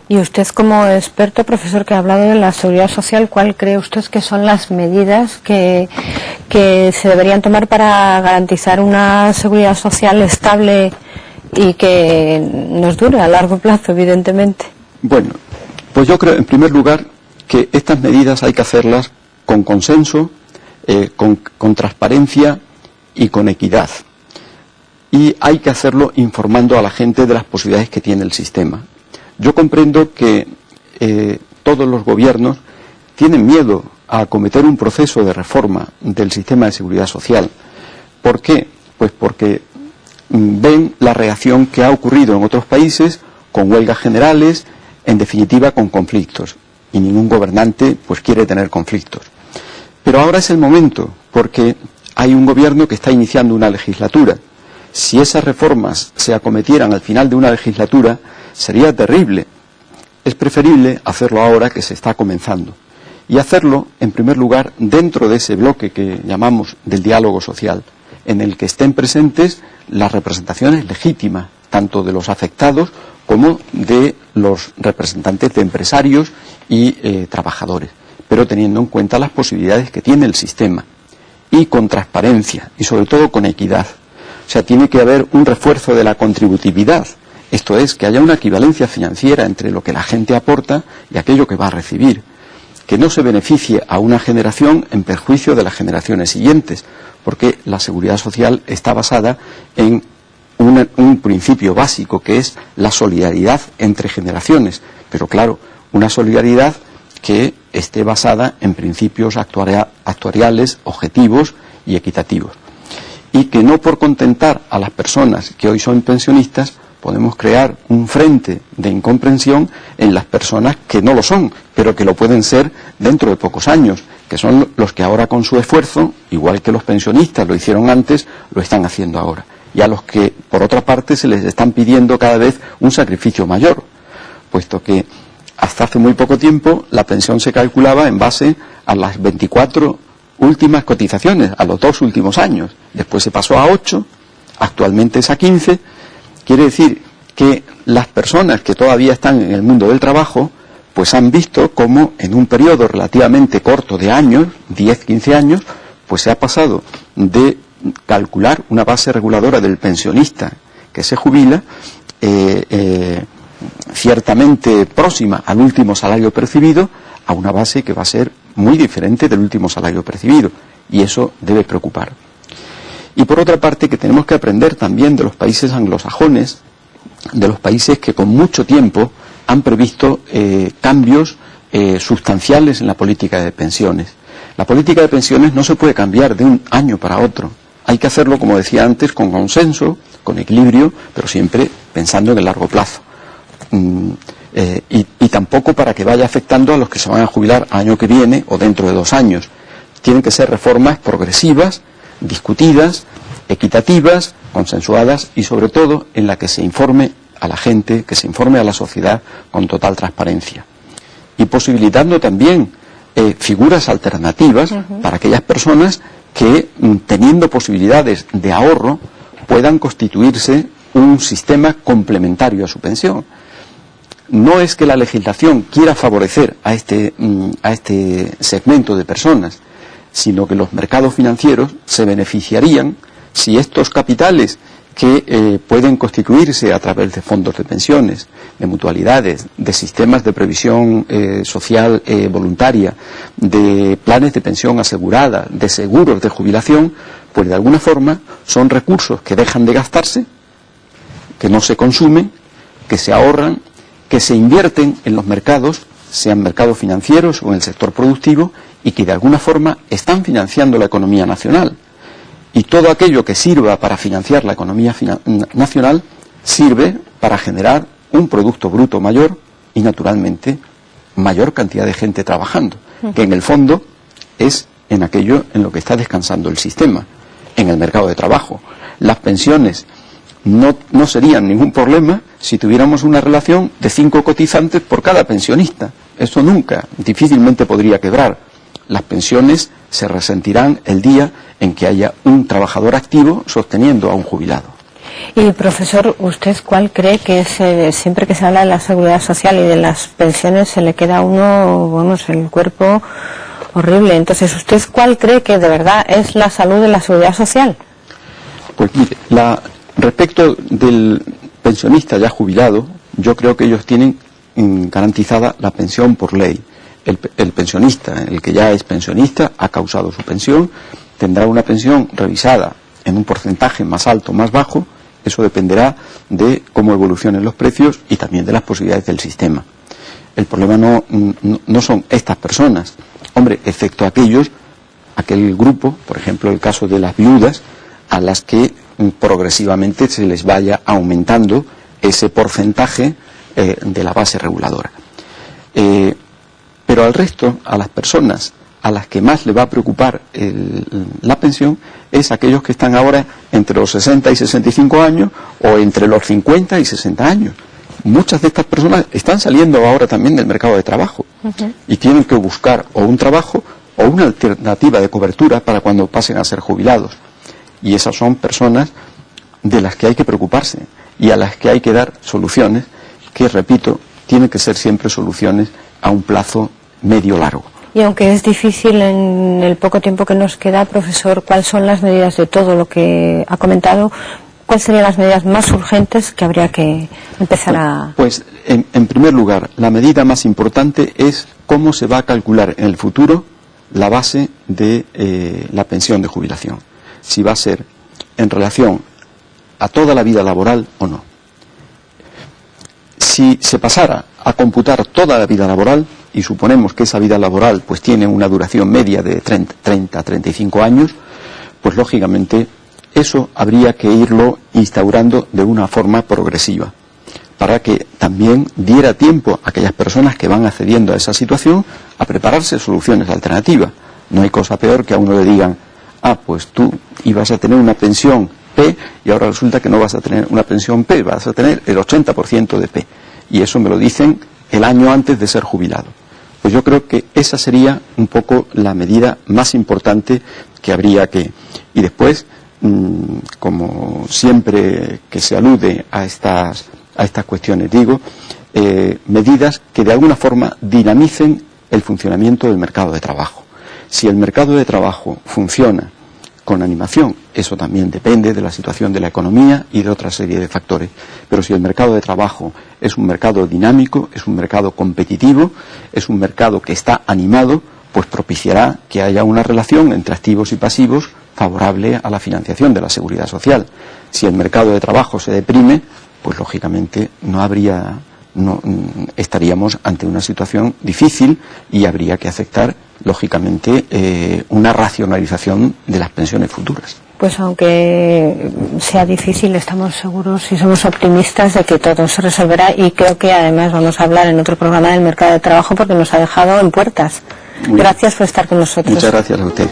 Y usted, como experto, profesor, que ha hablado de la seguridad social, ¿cuál cree usted que son las medidas que se deberían tomar para garantizar una seguridad social estable y que nos dure a largo plazo, evidentemente? Bueno, pues yo creo, en primer lugar, que estas medidas hay que hacerlas con consenso, con transparencia y con equidad. Y hay que hacerlo informando a la gente de las posibilidades que tiene el sistema. Yo comprendo que todos los gobiernos tienen miedo a acometer un proceso de reforma del sistema de seguridad social. ¿Por qué? Pues porque ven la reacción que ha ocurrido en otros países con huelgas generales, en definitiva con conflictos. Y ningún gobernante pues quiere tener conflictos. Pero ahora es el momento, porque hay un gobierno que está iniciando una legislatura. Si esas reformas se acometieran al final de una legislatura, sería terrible. Es preferible hacerlo ahora que se está comenzando. Y hacerlo, en primer lugar, dentro de ese bloque que llamamos del diálogo social, en el que estén presentes las representaciones legítimas, tanto de los afectados como de los representantes de empresarios y trabajadores, pero teniendo en cuenta las posibilidades que tiene el sistema, y con transparencia, y sobre todo con equidad. O sea, tiene que haber un refuerzo de la contributividad, esto es, que haya una equivalencia financiera entre lo que la gente aporta y aquello que va a recibir, que no se beneficie a una generación en perjuicio de las generaciones siguientes, porque la seguridad social está basada en un principio básico, que es la solidaridad entre generaciones, pero claro, una solidaridad que esté basada en principios actuariales, objetivos y equitativos. Y que no por contentar a las personas que hoy son pensionistas podemos crear un frente de incomprensión en las personas que no lo son, pero que lo pueden ser dentro de pocos años, que son los que ahora con su esfuerzo, igual que los pensionistas lo hicieron antes, lo están haciendo ahora. Y a los que, por otra parte, se les están pidiendo cada vez un sacrificio mayor, puesto que hasta hace muy poco tiempo la pensión se calculaba en base a las 24 últimas cotizaciones, a los 2 últimos años. Después se pasó a 8, actualmente es a 15. Quiere decir que las personas que todavía están en el mundo del trabajo, pues han visto cómo en un periodo relativamente corto de años, 10, 15 años, pues se ha pasado de calcular una base reguladora del pensionista que se jubila, ciertamente próxima al último salario percibido, a una base que va a ser muy diferente del último salario percibido, y eso debe preocupar. Y por otra parte, que tenemos que aprender también de los países anglosajones, de los países que con mucho tiempo han previsto cambios sustanciales en la política de pensiones. La política de pensiones no se puede cambiar de un año para otro. Hay que hacerlo, como decía antes, con consenso, con equilibrio, pero siempre pensando en el largo plazo. Y tampoco para que vaya afectando a los que se van a jubilar año que viene o dentro de 2 años. Tienen que ser reformas progresivas, discutidas, equitativas, consensuadas y sobre todo en la que se informe a la gente, que se informe a la sociedad con total transparencia. Y posibilitando también figuras alternativas para aquellas personas que, teniendo posibilidades de ahorro, puedan constituirse un sistema complementario a su pensión. No es que la legislación quiera favorecer a este segmento de personas, sino que los mercados financieros se beneficiarían si estos capitales que pueden constituirse a través de fondos de pensiones, de mutualidades, de sistemas de previsión social voluntaria, de planes de pensión asegurada, de seguros de jubilación, pues de alguna forma son recursos que dejan de gastarse, que no se consumen, que se ahorran, que se invierten en los mercados, sean mercados financieros o en el sector productivo, y que de alguna forma están financiando la economía nacional. Y todo aquello que sirva para financiar la economía nacional sirve para generar un producto bruto mayor y, naturalmente, mayor cantidad de gente trabajando, que en el fondo es en aquello en lo que está descansando el sistema, en el mercado de trabajo. Las pensiones no serían ningún problema si tuviéramos una relación de 5 cotizantes por cada pensionista. Eso nunca, difícilmente podría quebrar. Las pensiones se resentirán el día en que haya un trabajador activo sosteniendo a un jubilado. Y profesor, ¿usted cuál cree que es, siempre que se habla de la seguridad social y de las pensiones, se le queda a uno, vamos, el cuerpo horrible? Entonces, ¿usted cuál cree que de verdad es la salud de la seguridad social? Pues mire, respecto del pensionista ya jubilado, yo creo que ellos tienen garantizada la pensión por ley. El pensionista, el que ya es pensionista, ha causado su pensión, tendrá una pensión revisada en un porcentaje más alto o más bajo. Eso dependerá de cómo evolucionen los precios y también de las posibilidades del sistema. El problema no son estas personas, hombre, excepto aquel grupo, por ejemplo el caso de las viudas, a las que progresivamente se les vaya aumentando ese porcentaje de la base reguladora. Pero al resto, a las personas a las que más le va a preocupar la pensión, es aquellos que están ahora entre los 60 y 65 años o entre los 50 y 60 años. Muchas de estas personas están saliendo ahora también del mercado de trabajo y tienen que buscar o un trabajo o una alternativa de cobertura para cuando pasen a ser jubilados. Y esas son personas de las que hay que preocuparse y a las que hay que dar soluciones que, repito, tienen que ser siempre soluciones a un plazo medio-largo. Y aunque es difícil en el poco tiempo que nos queda, profesor, ¿cuáles son las medidas de todo lo que ha comentado? ¿Cuáles serían las medidas más urgentes que habría que empezar a...? Pues, en primer lugar, la medida más importante es cómo se va a calcular en el futuro la base de la pensión de jubilación. Si va a ser en relación a toda la vida laboral o no. Si se pasara a computar toda la vida laboral, y suponemos que esa vida laboral pues tiene una duración media de 30 a 35 años, pues lógicamente eso habría que irlo instaurando de una forma progresiva, para que también diera tiempo a aquellas personas que van accediendo a esa situación a prepararse soluciones alternativas. No hay cosa peor que a uno le digan, pues tú ibas a tener una pensión P y ahora resulta que no vas a tener una pensión P, vas a tener el 80% de P. Y eso me lo dicen el año antes de ser jubilado. Pues yo creo que esa sería un poco la medida más importante que habría que... Y después, como siempre que se alude a estas cuestiones, digo, medidas que de alguna forma dinamicen el funcionamiento del mercado de trabajo. Si el mercado de trabajo funciona con animación, eso también depende de la situación de la economía y de otra serie de factores. Pero si el mercado de trabajo es un mercado dinámico, es un mercado competitivo, es un mercado que está animado, pues propiciará que haya una relación entre activos y pasivos favorable a la financiación de la seguridad social. Si el mercado de trabajo se deprime, pues lógicamente estaríamos ante una situación difícil y habría que aceptar lógicamente una racionalización de las pensiones futuras. Pues aunque sea difícil, estamos seguros y somos optimistas de que todo se resolverá, y creo que además vamos a hablar en otro programa del mercado de trabajo porque nos ha dejado en puertas. Gracias por estar con nosotros. Muchas gracias a usted.